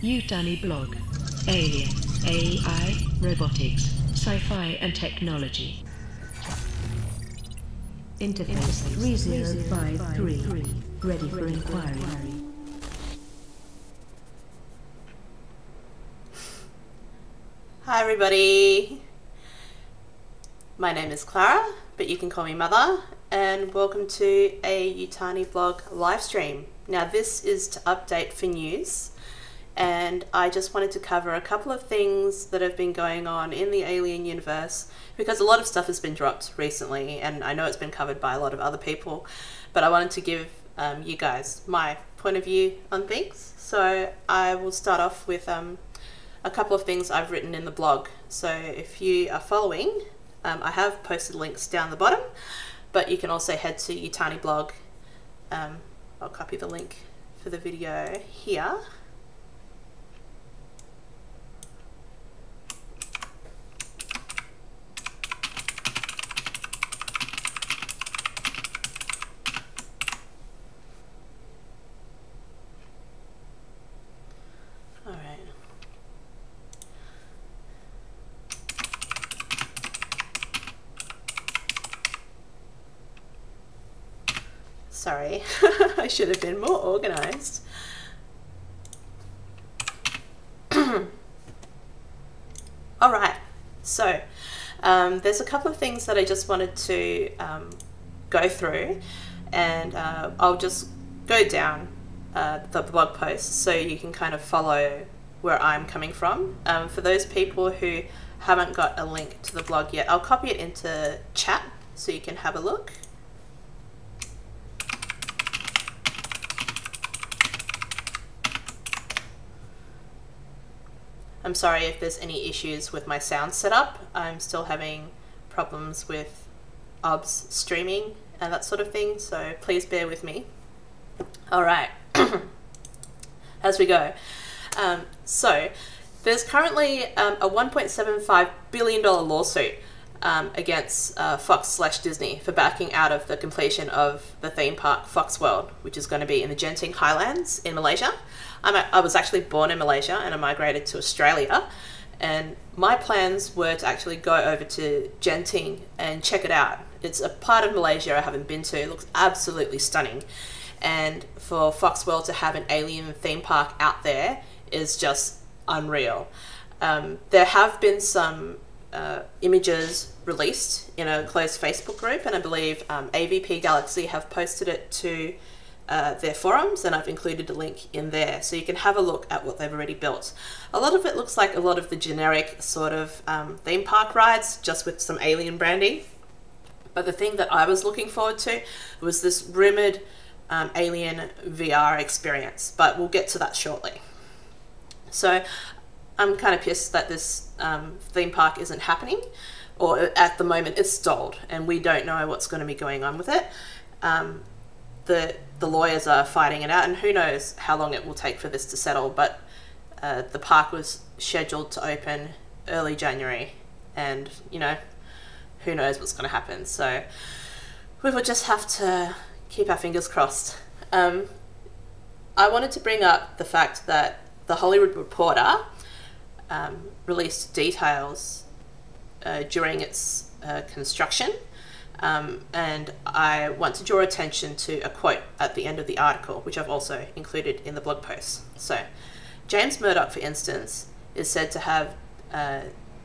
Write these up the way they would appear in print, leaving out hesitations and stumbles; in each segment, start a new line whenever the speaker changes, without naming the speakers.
Yutani blog. Alien, AI, robotics, sci-fi and technology. Interface 3053. Ready for inquiry.
Hi everybody, my name is Clara, but you can call me Mother, and welcome to a Yutani blog live stream. Now this is to update for news, and I just wanted to cover a couple of things that have been going on in the Alien universe, because a lot of stuff has been dropped recently, and I know it's been covered by a lot of other people, but I wanted to give you guys my point of view on things. So I will start off with a couple of things I've written in the blog. So if you are following, I have posted links down the bottom, but you can also head to Yutani blog. I'll copy the link for the video here. Sorry, I should have been more organized. All right, so there's a couple of things that I just wanted to go through, and I'll just go down the blog post so you can kind of follow where I'm coming from. For those people who haven't got a link to the blog yet, I'll copy it into chat so you can have a look. I'm sorry if there's any issues with my sound setup. I'm still having problems with OBS streaming and that sort of thing, so please bear with me. All right, as we go. So there's currently a $1.75 billion lawsuit against Fox/Disney for backing out of the completion of the theme park Fox World, which is going to be in the Genting Highlands in Malaysia. I was actually born in Malaysia and I migrated to Australia, and my plans were to actually go over to Genting and check it out. It's a part of Malaysia I haven't been to. It looks absolutely stunning, and for Fox World to have an alien theme park out there is just unreal. There have been some images released in a closed Facebook group, and I believe AVP Galaxy have posted it to their forums, and I've included a link in there so you can have a look at what they've already built. A lot of it looks like a lot of the generic sort of theme park rides, just with some alien branding. But the thing that I was looking forward to was this rumored alien VR experience, but we'll get to that shortly. So I'm kind of pissed that this theme park isn't happening, or at the moment it's stalled and we don't know what's going to be going on with it. The lawyers are fighting it out, and who knows how long it will take for this to settle, but the park was scheduled to open early January, and you know, who knows what's going to happen, so we will just have to keep our fingers crossed. I wanted to bring up the fact that the Hollywood Reporter released details during its construction. And I want to draw attention to a quote at the end of the article, which I've also included in the blog post. So, James Murdoch, for instance, is said to have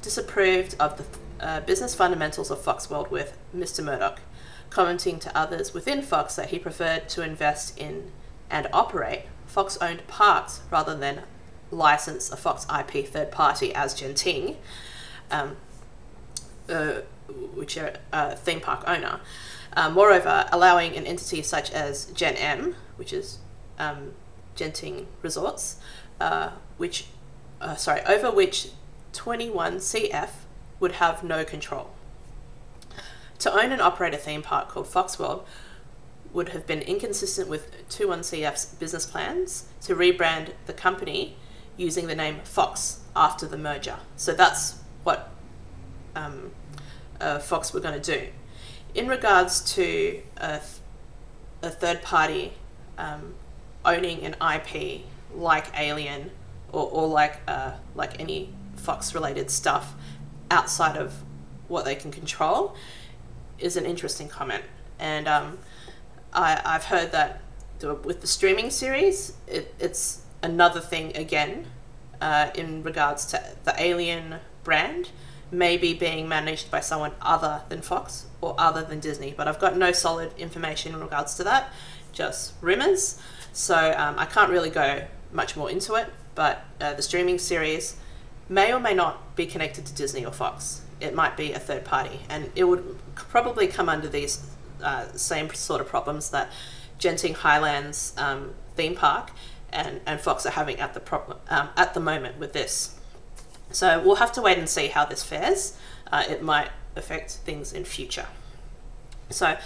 disapproved of the business fundamentals of Fox World with Mr. Murdoch, commenting to others within Fox that he preferred to invest in and operate Fox-owned parks rather than license a Fox IP third party as Genting, which are a theme park owner. Moreover, allowing an entity such as Gen M, which is Genting Resorts, over which 21CF would have no control. To own and operate a theme park called Fox World would have been inconsistent with 21CF's business plans to rebrand the company using the name Fox after the merger. So that's what Fox were going to do. In regards to a third party owning an IP like Alien or like any Fox related stuff outside of what they can control is an interesting comment. And I've heard that with the streaming series, it's another thing again in regards to the Alien brand maybe being managed by someone other than Fox or other than Disney, but I've got no solid information in regards to that, just rumors. So I can't really go much more into it, but the streaming series may or may not be connected to Disney or Fox. It might be a third party, and it would probably come under these same sort of problems that Genting Highlands theme park and Fox are having at the moment with this. So we'll have to wait and see how this fares. It might affect things in future. So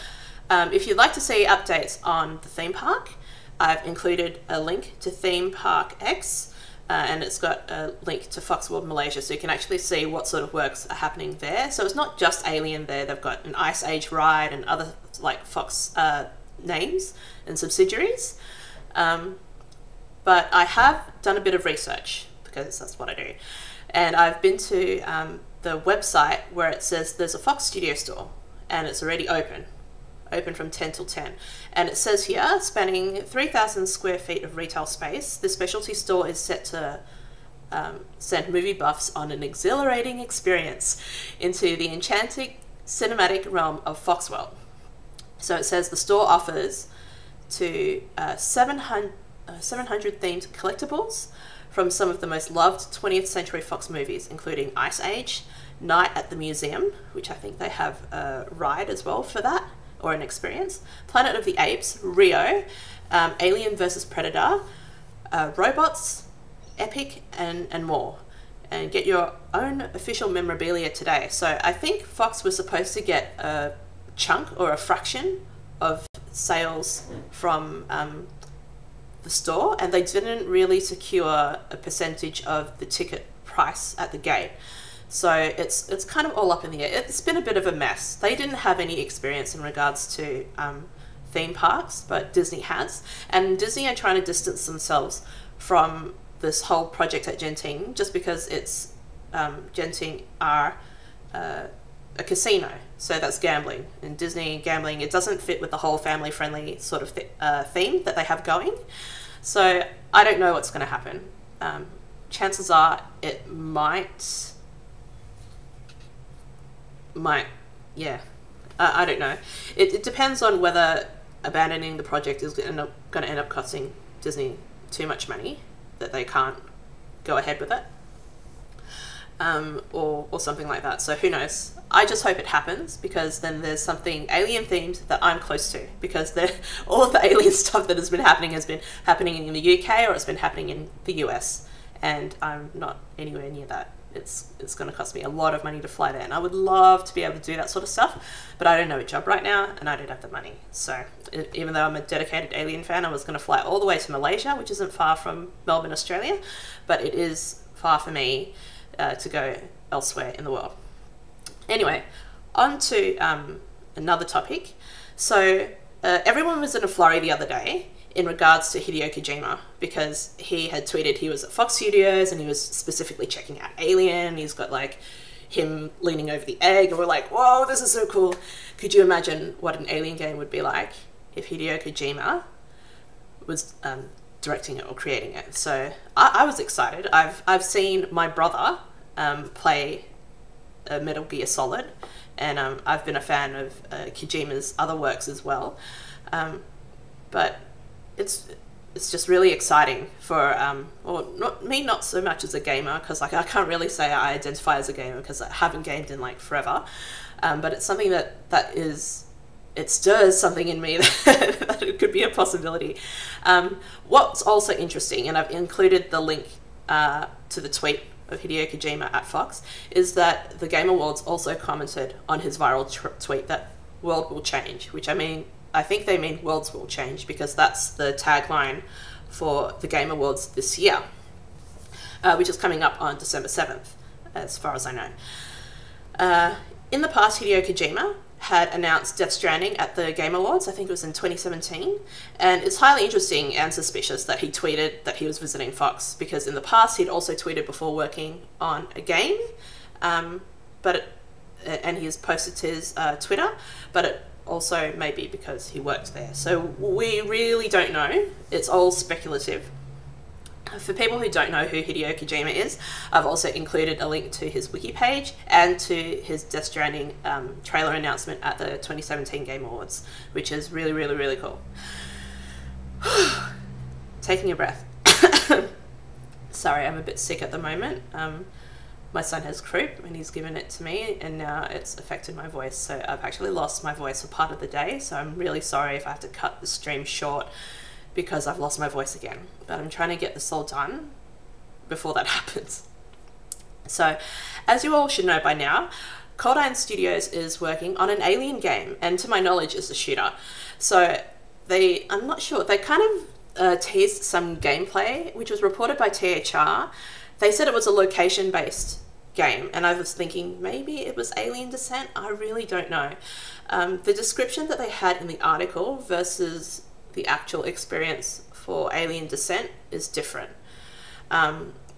if you'd like to see updates on the theme park, I've included a link to Theme Park X, and it's got a link to Fox World Malaysia, so you can actually see what sort of works are happening there. So it's not just Alien there, they've got an Ice Age ride and other like Fox names and subsidiaries. But I have done a bit of research, because that's what I do. And I've been to the website where it says there's a Fox Studio store, and it's already open from 10 till 10. And it says here, spanning 3,000 square feet of retail space, the specialty store is set to send movie buffs on an exhilarating experience into the enchanting cinematic realm of Foxworld. So it says the store offers to 700 themed collectibles from some of the most loved 20th Century Fox movies, including Ice Age, Night at the Museum, which I think they have a ride as well for that, or an experience, Planet of the Apes, Rio, Alien vs Predator, Robots, Epic, and more. And get your own official memorabilia today. So I think Fox was supposed to get a chunk or a fraction of sales from the store, and they didn't really secure a percentage of the ticket price at the gate. So it's kind of all up in the air. It's been a bit of a mess. They didn't have any experience in regards to theme parks, but Disney has. And Disney are trying to distance themselves from this whole project at Genting, just because it's Genting are a casino, so that's gambling. And Disney gambling, it doesn't fit with the whole family-friendly sort of theme that they have going. So I don't know what's going to happen. Chances are it might, yeah. I don't know. It depends on whether abandoning the project is going to end up costing Disney too much money that they can't go ahead with it, or something like that. So who knows? I just hope it happens, because then there's something alien themed that I'm close to, because all of the alien stuff that has been happening in the UK, or it's been happening in the US, and I'm not anywhere near that. It's going to cost me a lot of money to fly there, and I would love to be able to do that sort of stuff, but I don't know a job right now, and I don't have the money. So even though I'm a dedicated Alien fan, I was going to fly all the way to Malaysia, which isn't far from Melbourne, Australia, but it is far for me to go elsewhere in the world. Anyway, on to another topic. So everyone was in a flurry the other day in regards to Hideo Kojima, because he had tweeted he was at Fox Studios and he was specifically checking out Alien. He's got like him leaning over the egg, and we're like, whoa, this is so cool. Could you imagine what an Alien game would be like if Hideo Kojima was directing it or creating it? So I was excited. I've seen my brother play Metal Gear Solid, and I've been a fan of Kojima's other works as well, but it's just really exciting for not so much as a gamer, because like I can't really say I identify as a gamer because I haven't gamed in like forever, but it's something that it stirs something in me that it could be a possibility. What's also interesting, and I've included the link to the tweet of Hideo Kojima at Fox, is that the Game Awards also commented on his viral tweet that world will change, which I think they mean worlds will change, because that's the tagline for the Game Awards this year, which is coming up on December 7th, as far as I know. In the past, Hideo Kojima had announced Death Stranding at the Game Awards. I think it was in 2017. And it's highly interesting and suspicious that he tweeted that he was visiting Fox, because in the past he'd also tweeted before working on a game, and he has posted to his Twitter, but it also may be because he worked there. So we really don't know. It's all speculative. For people who don't know who Hideo Kojima is, I've also included a link to his wiki page and to his Death Stranding trailer announcement at the 2017 Game Awards, which is really, really, really cool. Taking a breath. Sorry, I'm a bit sick at the moment. My son has croup and he's given it to me, and now it's affected my voice. So I've actually lost my voice for part of the day. So I'm really sorry if I have to cut the stream short because I've lost my voice again. But I'm trying to get this all done before that happens. So, as you all should know by now, Cold Iron Studios is working on an Alien game, and to my knowledge is a shooter. So I'm not sure, they kind of teased some gameplay, which was reported by THR. They said it was a location-based game, and I was thinking maybe it was Alien Descent. I really don't know. The description that they had in the article versus the actual experience for Alien Descent is different.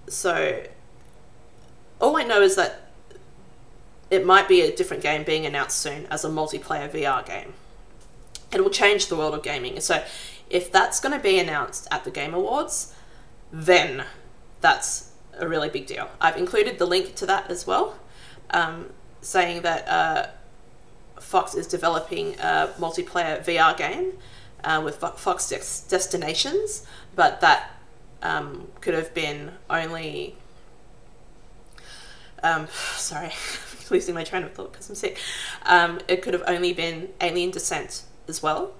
So all I know is that it might be a different game being announced soon as a multiplayer VR game. It will change the world of gaming. So if that's going to be announced at the Game Awards, then that's a really big deal. I've included the link to that as well, saying that Fox is developing a multiplayer VR game with Fox Destinations, but that could have been only... sorry, I'm losing my train of thought because I'm sick. It could have only been Alien Descent as well.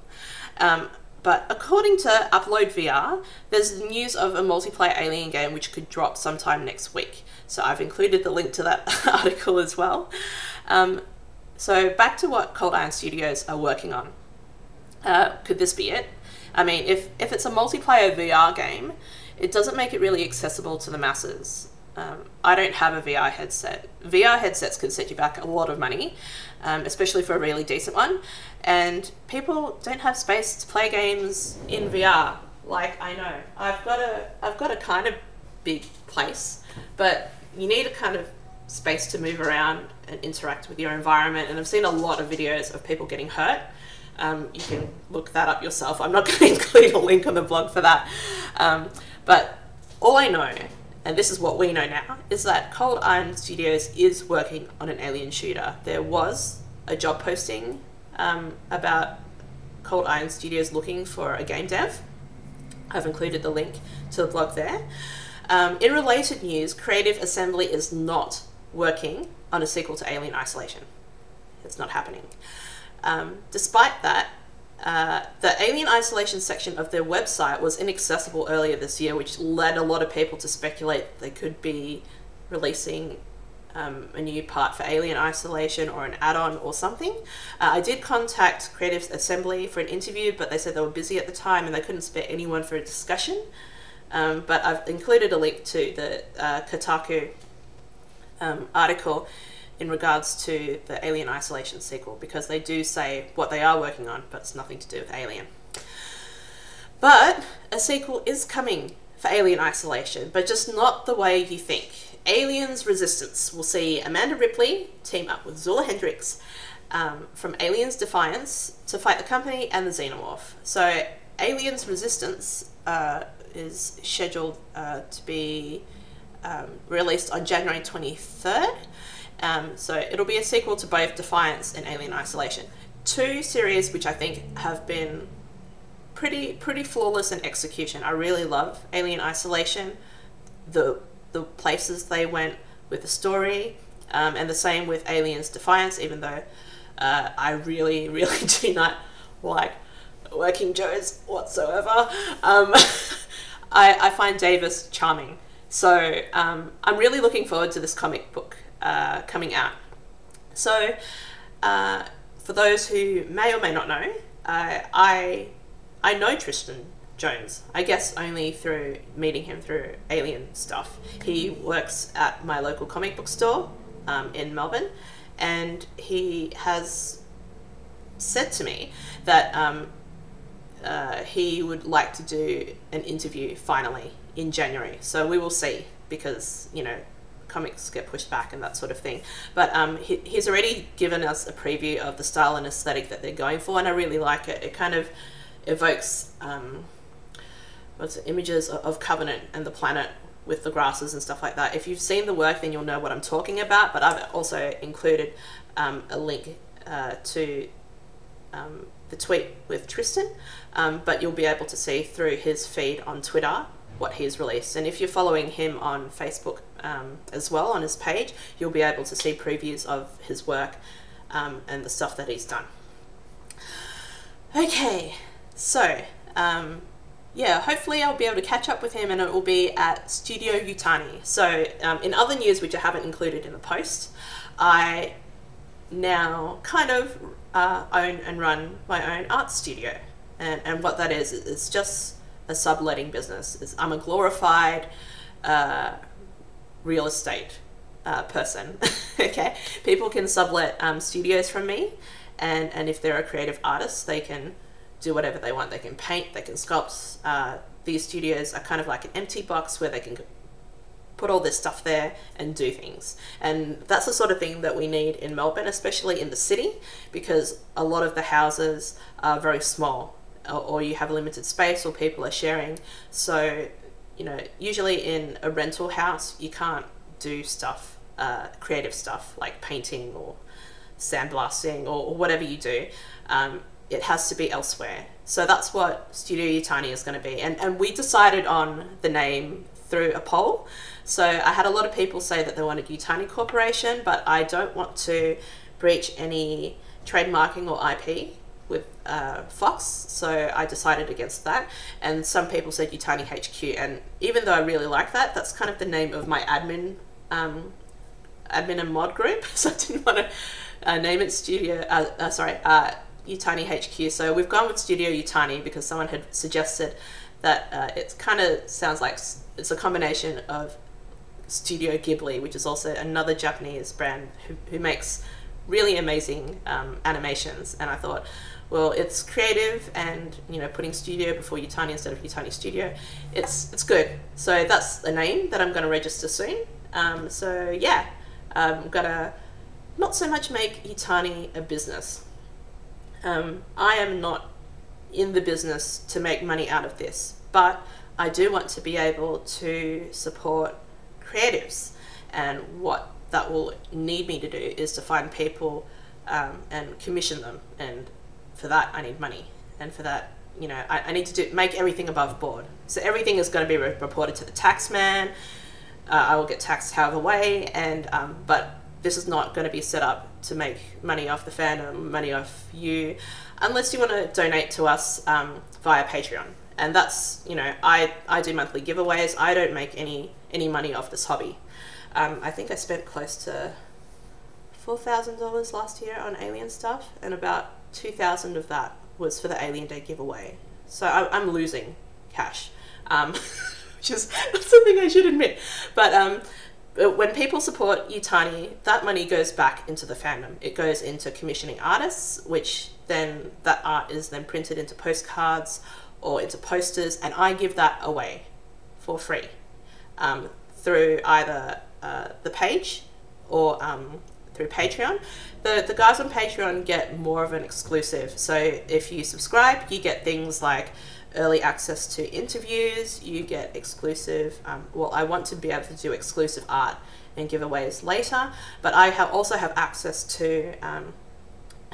But according to Upload VR, there's news of a multiplayer Alien game which could drop sometime next week. So I've included the link to that article as well. So back to what Cold Iron Studios are working on. Could this be it? I mean, if it's a multiplayer VR game, it doesn't make it really accessible to the masses. I don't have a VR headset. VR headsets can set you back a lot of money, especially for a really decent one. And people don't have space to play games in VR. Like, I know, I've got a kind of big place, but you need a kind of space to move around and interact with your environment. And I've seen a lot of videos of people getting hurt. You can look that up yourself. I'm not going to include a link on the blog for that. But all I know, and this is what we know now, is that Cold Iron Studios is working on an Alien shooter. There was a job posting about Cold Iron Studios looking for a game dev. I've included the link to the blog there. In related news, Creative Assembly is not working on a sequel to Alien Isolation. It's not happening. Despite that, the Alien Isolation section of their website was inaccessible earlier this year, which led a lot of people to speculate they could be releasing a new part for Alien Isolation or an add-on or something. I did contact Creative Assembly for an interview, but they said they were busy at the time and they couldn't spare anyone for a discussion. But I've included a link to the Kotaku article in regards to the Alien Isolation sequel, because they do say what they are working on, but it's nothing to do with Alien. But a sequel is coming for Alien Isolation, but just not the way you think. Aliens Resistance will see Amanda Ripley team up with Zula Hendricks from Aliens Defiance to fight the Company and the Xenomorph. So Aliens Resistance is scheduled to be released on January 23rd. So it'll be a sequel to both Defiance and Alien Isolation. Two series which I think have been pretty flawless in execution. I really love Alien Isolation, the places they went with the story, and the same with Aliens Defiance, even though I really do not like Working Joes whatsoever. I find Davis charming. So I'm really looking forward to this comic book coming out. So for those who may or may not know, I know Tristan Jones, I guess only through meeting him through Alien stuff. He works at my local comic book store in Melbourne, and he has said to me that he would like to do an interview finally in January. So we will see, because, you know, comics get pushed back and that sort of thing. But he's already given us a preview of the style and aesthetic that they're going for, and I really like it. It kind of evokes images of Covenant and the planet with the grasses and stuff like that. If you've seen the work, then you'll know what I'm talking about, but I've also included a link to the tweet with Tristan, but you'll be able to see through his feed on Twitter what he's released. And if you're following him on Facebook as well, on his page, you'll be able to see previews of his work and the stuff that he's done. Okay, so yeah, hopefully I'll be able to catch up with him, and it will be at Studio Yutani. So in other news, which I haven't included in the post, I now kind of own and run my own art studio. And what that is, it's just a subletting business. I'm a glorified real estate person. Okay, people can sublet studios from me, and if they're a creative artist, they can do whatever they want. They can paint, they can sculpt. These studios are kind of like an empty box where they can put all this stuff there and do things. And that's the sort of thing that we need in Melbourne, especially in the city, because a lot of the houses are very small, or you have limited space, or people are sharing. So, you know, usually in a rental house, you can't do stuff, creative stuff like painting or sandblasting or whatever you do. It has to be elsewhere. So that's what Studio Yutani is going to be. And we decided on the name through a poll. So I had a lot of people say that they wanted Yutani Corporation, but I don't want to breach any trademarking or IP with Fox, so I decided against that. And some people said Yutani HQ, and even though I really like that, that's kind of the name of my admin and mod group, so I didn't want to name it Yutani HQ. So we've gone with Studio Yutani because someone had suggested that it kind of sounds like it's a combination of Studio Ghibli, which is also another Japanese brand who makes really amazing animations. And I thought, well, it's creative, and, you know, putting studio before Yutani instead of Yutani Studio, it's good. So that's a name that I'm going to register soon. So yeah, I'm gonna not so much make Yutani a business. I am not in the business to make money out of this, but I do want to be able to support creatives, and what that will need me to do is to find people and commission them, and for that I need money, and for that, you know, I need to make everything above board. So everything is going to be reported to the tax man. I will get taxed however way, and but this is not going to be set up to make money off the fandom, money off you, unless you want to donate to us via Patreon. And that's, you know, I do monthly giveaways. I don't make any money off this hobby. I think I spent close to $4,000 last year on Alien stuff, and about 2,000 of that was for the Alien Day giveaway. So I'm losing cash, which is something I should admit. But when people support Yutani, that money goes back into the fandom. It goes into commissioning artists, which then that art is then printed into postcards or into posters, and I give that away for free through either the page or through Patreon. The guys on Patreon get more of an exclusive. So if you subscribe, you get things like early access to interviews, you get exclusive, well, I want to be able to do exclusive art and giveaways later, but I also have access to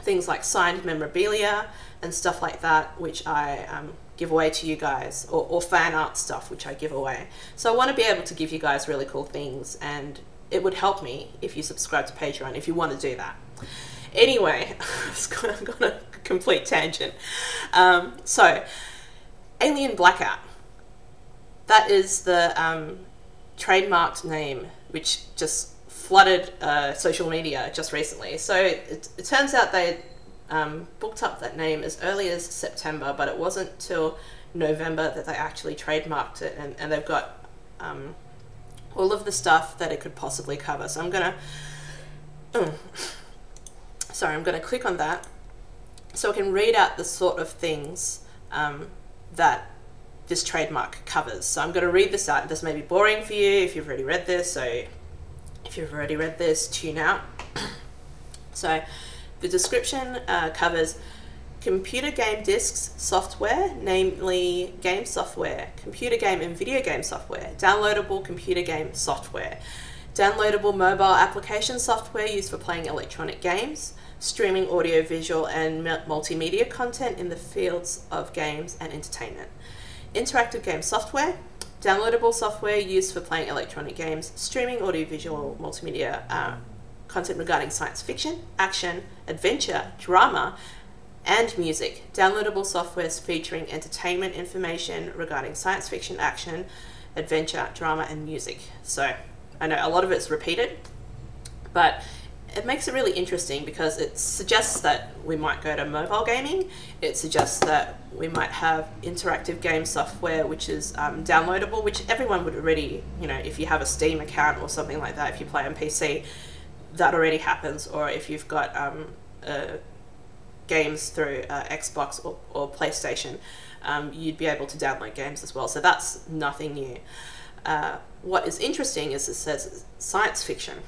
things like signed memorabilia and stuff like that, which I give away to you guys, or fan art stuff, which I give away. So I want to be able to give you guys really cool things, and it would help me if you subscribe to Patreon, if you want to do that. Anyway, I've gone a complete tangent. So, Alien Blackout. That is the trademarked name, which just flooded social media just recently. So it turns out they booked up that name as early as September, but it wasn't till November that they actually trademarked it, and they've got all of the stuff that it could possibly cover. So I'm gonna click on that So I can read out the sort of things that this trademark covers. So I'm going to read this out. This may be boring for you if you've already read this. So if you've already read this, tune out. So the description covers computer game disks software, namely game software, computer game and video game software, downloadable computer game software, downloadable mobile application software used for playing electronic games, streaming audio, visual and multimedia content in the fields of games and entertainment, interactive game software, downloadable software used for playing electronic games, streaming audio, visual, multimedia content regarding science fiction, action, adventure, drama, and music. Downloadable softwares featuring entertainment information regarding science fiction, action, adventure, drama, and music. So I know a lot of it's repeated, but it makes it really interesting because it suggests that we might go to mobile gaming. It suggests that we might have interactive game software, which is downloadable, which everyone would already, you know, if you have a Steam account or something like that, if you play on PC, that already happens. Or if you've got games through Xbox or PlayStation, you'd be able to download games as well. So that's nothing new. What is interesting is it says science fiction,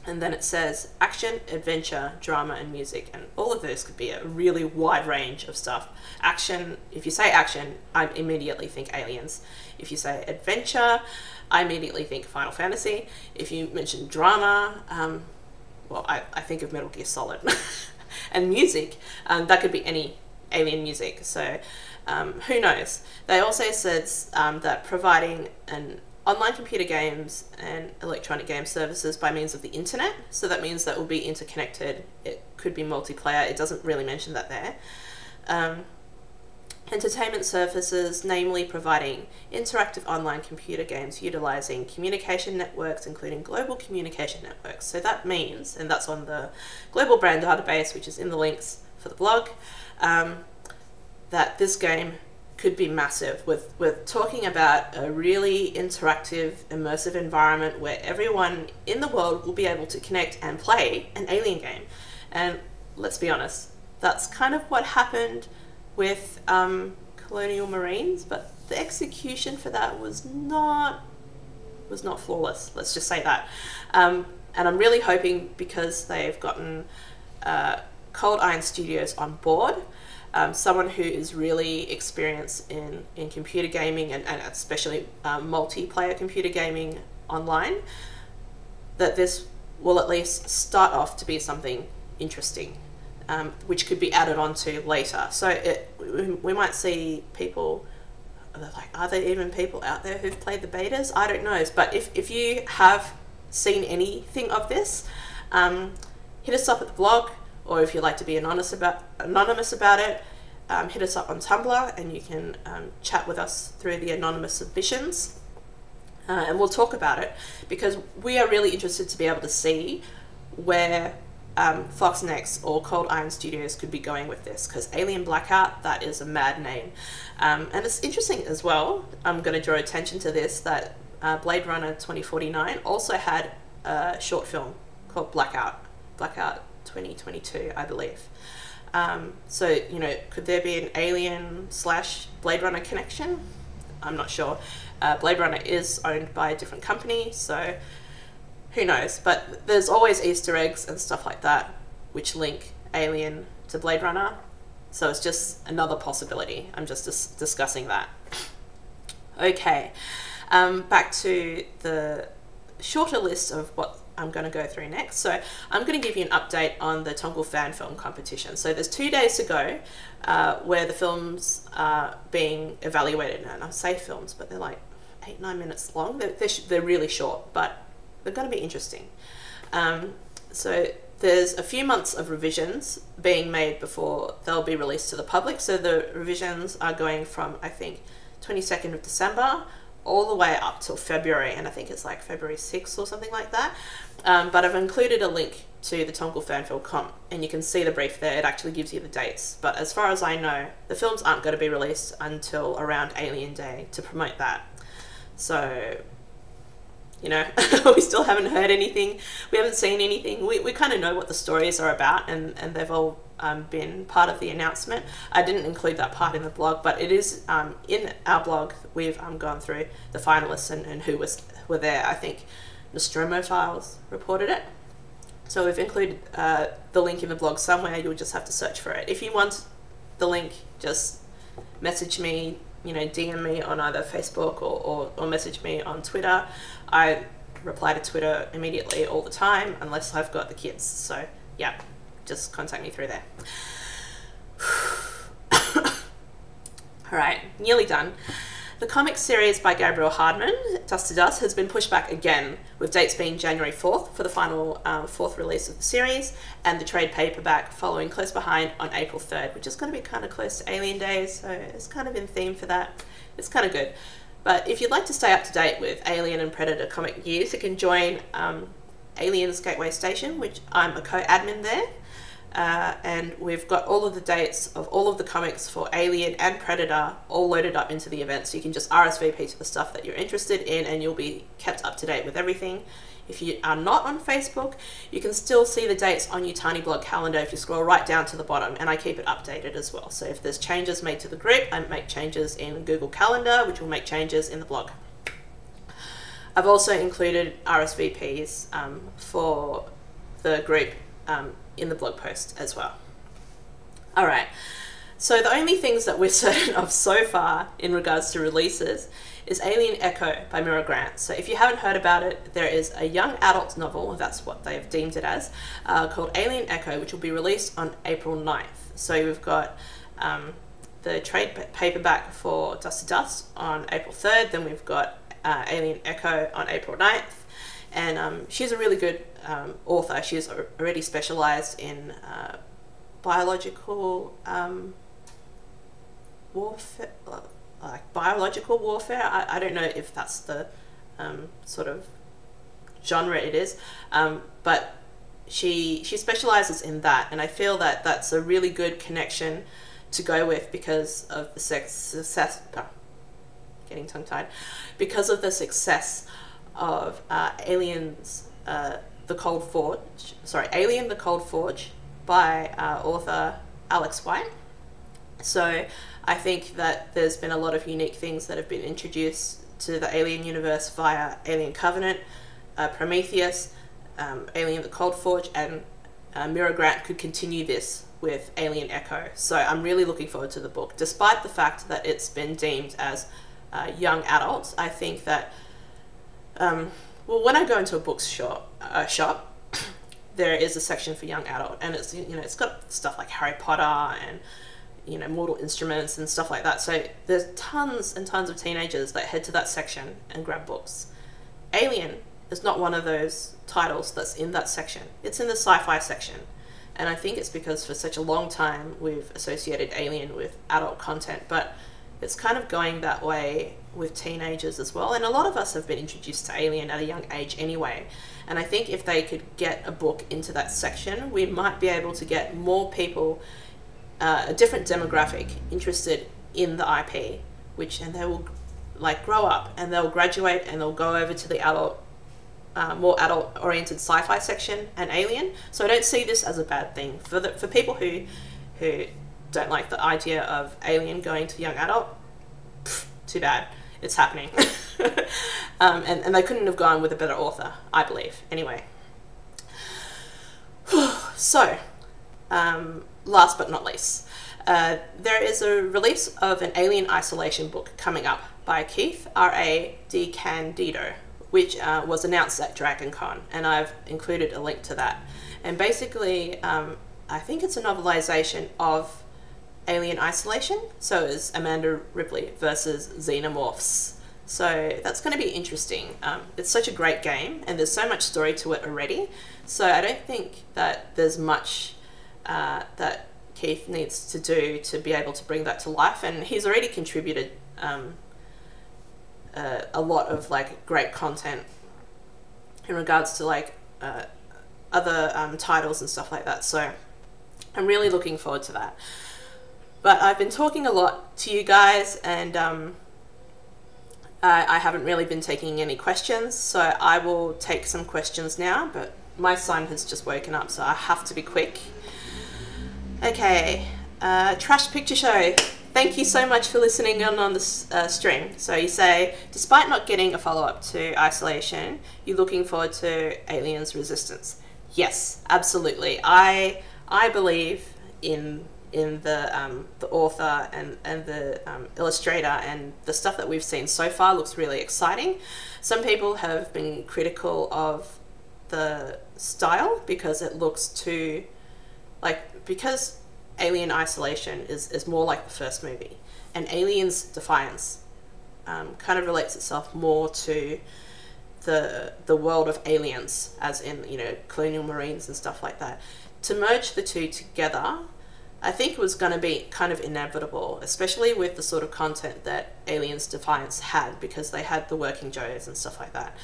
and then it says action, adventure, drama, and music, and all of those could be a really wide range of stuff. Action, if you say action, I immediately think Aliens. If you say adventure, I immediately think Final Fantasy. If you mention drama, well, I think of Metal Gear Solid. And music, that could be any Alien music. So who knows? They also said that providing an online computer games and electronic game services by means of the internet. So that means that will be interconnected. It could be multiplayer. It doesn't really mention that there. Entertainment services, namely providing interactive online computer games utilizing communication networks, including global communication networks. So that means, and that's on the global brand database, which is in the links for the blog, that this game could be massive. We're talking about a really interactive, immersive environment where everyone in the world will be able to connect and play an Alien game. And let's be honest, that's kind of what happened with Colonial Marines, but the execution for that was not flawless. Let's just say that. And I'm really hoping, because they've gotten Cold Iron Studios on board, someone who is really experienced in computer gaming and especially multiplayer computer gaming online, that this will at least start off to be something interesting, which could be added on to later. So we might see people, they're like, are there even people out there who've played the betas? I don't know. But if you have seen anything of this, hit us up at the blog, or if you'd like to be anonymous about it, hit us up on Tumblr, and you can chat with us through the anonymous submissions, and we'll talk about it, because we are really interested to be able to see where Foxnex or Cold Iron Studios could be going with this, because Alien Blackout, that is a mad name. And it's interesting as well, I'm going to draw attention to this, that Blade Runner 2049 also had a short film called Blackout 2022, I believe. So, you know, could there be an Alien / Blade Runner connection? I'm not sure. Blade Runner is owned by a different company, so who knows? But there's always Easter eggs and stuff like that which link Alien to Blade Runner, so it's just another possibility. I'm just discussing that. Okay, back to the shorter list of what I'm going to go through next. So I'm going to give you an update on the Tongul Fan Film Competition. So there's 2 days to go where the films are being evaluated. And I say films, but they're like 8-9 minutes long. They're really short, but they're going to be interesting. So there's a few months of revisions being made before they'll be released to the public. So the revisions are going from, I think, 22nd of December all the way up till February, and I think it's like February 6th or something like that. But I've included a link to the Tongul Fan Film Comp, and you can see the brief there. It actually gives you the dates. But as far as I know, the films aren't going to be released until around Alien Day to promote that. So you know, we still haven't heard anything. We haven't seen anything. We kind of know what the stories are about, and they've all been part of the announcement. I didn't include that part in the blog, but it is in our blog. We've gone through the finalists and who were there. I think Nostromo Files reported it. So we've included the link in the blog somewhere. You'll just have to search for it. If you want the link, just message me, you know, DM me on either Facebook or message me on Twitter. I reply to Twitter immediately all the time, unless I've got the kids. So yeah, just contact me through there. All right, nearly done. The comic series by Gabriel Hardman, Dust to Dust, has been pushed back again, with dates being January 4th for the final 4th release of the series, and the trade paperback following close behind on April 3rd, which is going to be kind of close to Alien Days, so it's kind of in theme for that. It's kind of good. But if you'd like to stay up to date with Alien and Predator comic news, you can join Alien's Gateway Station, which I'm a co-admin there. And we've got all of the dates of all of the comics for Alien and Predator all loaded up into the event, so you can just RSVP to the stuff that you're interested in and you'll be kept up to date with everything. If you are not on Facebook, you can still see the dates on Yutani blog calendar if you scroll right down to the bottom, and I keep it updated as well. So if there's changes made to the group, I make changes in Google Calendar, which will make changes in the blog. I've also included RSVPs for the group in the blog post as well. All right, so the only things that we're certain of so far in regards to releases is Alien Echo by Mira Grant. So if you haven't heard about it, there is a young adult novel, that's what they've deemed it as, called Alien Echo, which will be released on April 9th. So we've got the trade paperback for Dust to Dust on April 3rd, then we've got Alien Echo on April 9th. And she's a really good author. She's already specialized in biological warfare, like biological warfare. I don't know if that's the sort of genre it is, but she specializes in that, and I feel that that's a really good connection to go with because of the success. Getting tongue-tied, because of the success of Alien's the Cold Forge. Sorry, Alien: The Cold Forge by author Alex White. So I think that there's been a lot of unique things that have been introduced to the Alien universe via Alien Covenant, Prometheus, Alien: The Cold Forge, and Mira Grant could continue this with Alien Echo. So I'm really looking forward to the book, despite the fact that it's been deemed as young adults. I think that well, when I go into a bookshop, there is a section for young adult, and it's, you know, it's got stuff like Harry Potter and, you know, Mortal Instruments and stuff like that. So there's tons and tons of teenagers that head to that section and grab books. Alien is not one of those titles that's in that section. It's in the sci-fi section, and I think it's because for such a long time we've associated Alien with adult content, but it's kind of going that way with teenagers as well. And a lot of us have been introduced to Alien at a young age anyway. And I think if they could get a book into that section, we might be able to get more people, a different demographic, interested in the IP, and they will like grow up and they'll graduate and they'll go over to the adult, more adult oriented sci-fi section and Alien. So I don't see this as a bad thing for people who don't like the idea of Alien going to young adult. Too bad. It's happening. And they couldn't have gone with a better author, I believe. Anyway. So, last but not least, there is a release of an Alien Isolation book coming up by Keith R.A. DeCandido, which was announced at DragonCon, and I've included a link to that. And basically, I think it's a novelization of Alien Isolation, so it's Amanda Ripley versus Xenomorphs. So that's going to be interesting. It's such a great game, and there's so much story to it already. So I don't think that there's much that Keith needs to do to be able to bring that to life. And he's already contributed a lot of like great content in regards to like other titles and stuff like that. So I'm really looking forward to that. But I've been talking a lot to you guys, and I haven't really been taking any questions, so I will take some questions now, but my son has just woken up, so I have to be quick. Okay, Trash Picture Show. Thank you so much for listening in on this stream. So you say, despite not getting a follow-up to Isolation, you're looking forward to Aliens Resistance. Yes, absolutely. I believe in the author and the illustrator, and the stuff that we've seen so far looks really exciting. Some people have been critical of the style because it looks too, like, because Alien Isolation is more like the first movie, and Aliens Defiance kind of relates itself more to the world of aliens, as in, you know, colonial marines and stuff like that. To merge the two together, I think it was going to be kind of inevitable, especially with the sort of content that Aliens Defiance had, because they had the working Joes and stuff like that.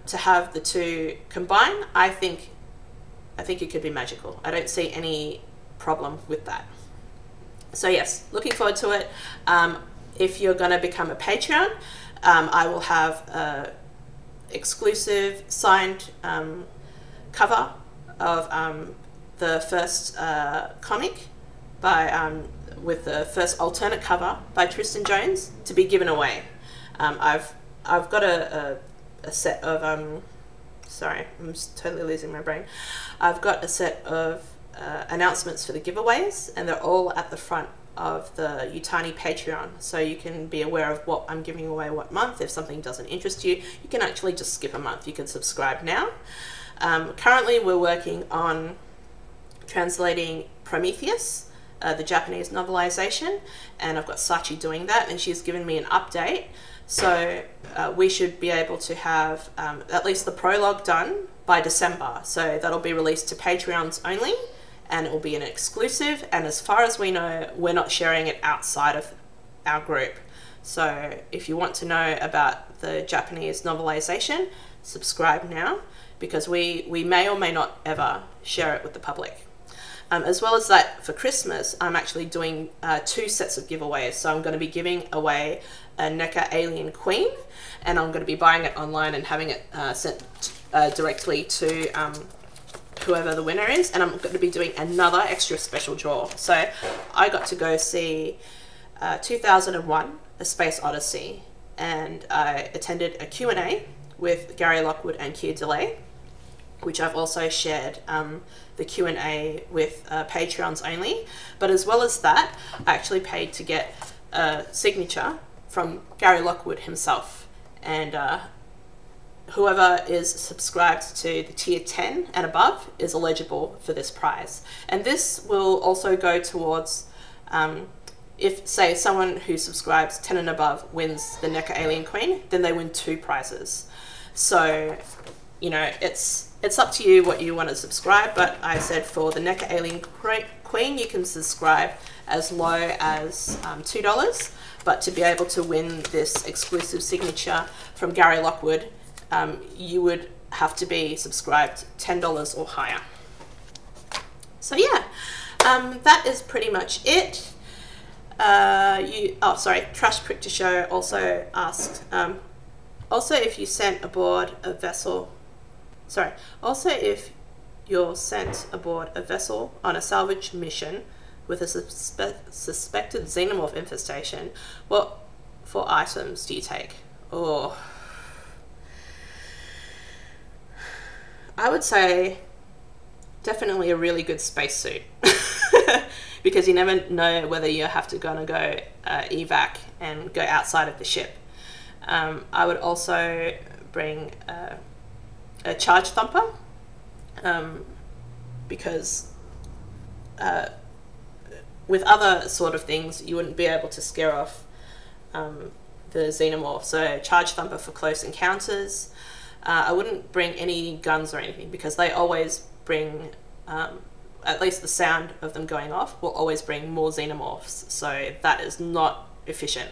To have the two combine, I think it could be magical. I don't see any problem with that. So yes, looking forward to it. If you're going to become a Patreon, I will have a exclusive signed cover of the first comic by with the first alternate cover by Tristan Jones to be given away. I've got a set of sorry, I'm just totally losing my brain. I've got a set of announcements for the giveaways, and they're all at the front of the Yutani Patreon, so you can be aware of what I'm giving away what month. If something doesn't interest you, you can actually just skip a month. You can subscribe now. Currently we're working on translating Prometheus, the Japanese novelization, and I've got Sachi doing that, and she's given me an update. So we should be able to have at least the prologue done by December. So that'll be released to Patreons only, and it will be an exclusive. And as far as we know, we're not sharing it outside of our group. So if you want to know about the Japanese novelization, subscribe now, because we may or may not ever share it with the public. As well as that, for Christmas, I'm actually doing 2 sets of giveaways. So I'm going to be giving away a NECA Alien Queen, and I'm going to be buying it online and having it sent directly to whoever the winner is. And I'm going to be doing another extra special draw. So I got to go see 2001: A Space Odyssey, and I attended a Q&A with Gary Lockwood and Keir Delay, which I've also shared the Q&A with Patreons only. But as well as that, I actually paid to get a signature from Gary Lockwood himself, and whoever is subscribed to the tier 10 and above is eligible for this prize. And this will also go towards, if say someone who subscribes 10 and above wins the NECA Alien Queen, then they win 2 prizes. So, you know, it's up to you what you want to subscribe, but I said for the NECA Alien Queen, you can subscribe as low as $2, but to be able to win this exclusive signature from Gary Lockwood, you would have to be subscribed $10 or higher. So yeah, that is pretty much it. Trash Picture Show also asked, also if you sent aboard a vessel, also if you're sent aboard a vessel on a salvage mission with a suspected xenomorph infestation, what for items do you take? Oh, I would say definitely a really good spacesuit, because you never know whether you have to go evac and go outside of the ship. I would also bring a charge thumper, because with other sort of things you wouldn't be able to scare off the xenomorph. So charge thumper for close encounters. I wouldn't bring any guns or anything, because they always bring, at least the sound of them going off will always bring more xenomorphs, so that is not efficient.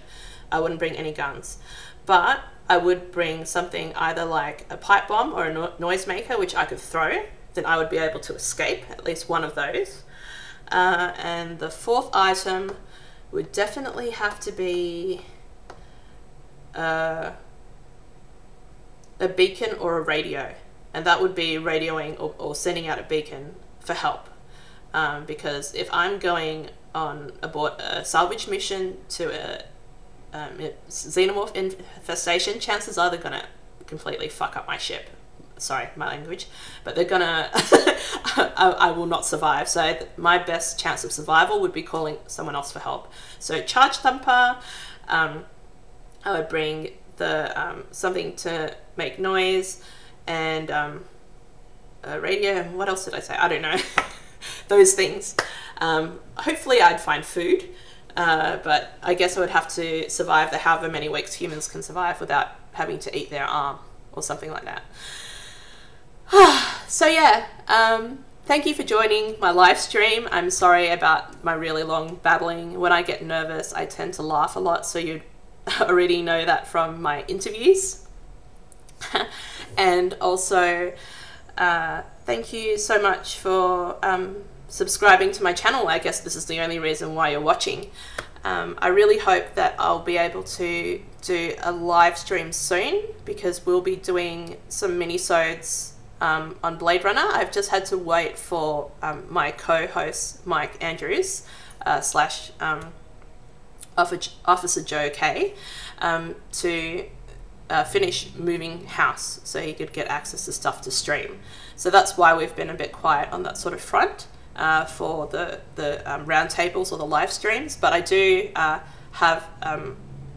I wouldn't bring any guns, but I would bring something either like a pipe bomb or a noisemaker, which I could throw, then I would be able to escape, at least one of those. And the 4th item would definitely have to be a beacon or a radio, and that would be radioing or sending out a beacon for help. Because if I'm going on aboard a salvage mission to a xenomorph infestation, chances are they're gonna completely fuck up my ship. Sorry, my language, but they're gonna I will not survive. So my best chance of survival would be calling someone else for help. So charge thumper, I would bring the something to make noise, and a radio. And what else did I say? I don't know. Those things. Hopefully I'd find food, but I guess I would have to survive the however many weeks humans can survive without having to eat their arm or something like that. So yeah, thank you for joining my live stream. I'm sorry about my really long babbling. When I get nervous, I tend to laugh a lot, so you already know that from my interviews. And also, thank you so much for subscribing to my channel. I guess this is the only reason why you're watching. I really hope that I'll be able to do a live stream soon, because we'll be doing some mini-sodes on Blade Runner. I've just had to wait for my co-host Mike Andrews slash Officer Joe K to finish moving house so he could get access to stuff to stream. So that's why we've been a bit quiet on that sort of front for the roundtables or the live streams. But I do have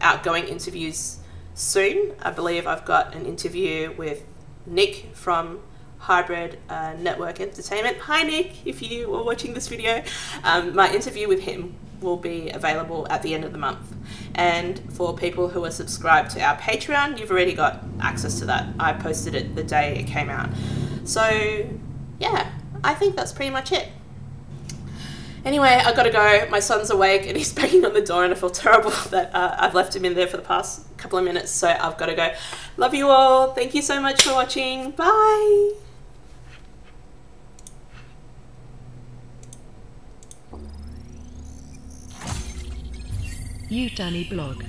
outgoing interviews soon. I believe I've got an interview with Nick from Hybrid Network Entertainment. Hi Nick, if you are watching this video. My interview with him will be available at the end of the month. And for people who are subscribed to our Patreon, you've already got access to that. I posted it the day it came out. So yeah, I think that's pretty much it. Anyway, I gotta go. My son's awake and he's banging on the door, and I feel terrible that I've left him in there for the past couple of minutes, so I've gotta go. Love you all. Thank you so much for watching. Bye.
Yutani blog.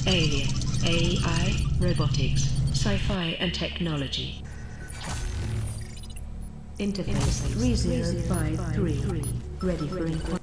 Alien, AI, robotics, sci-fi and technology. Interface 3053. Ready for inquiry.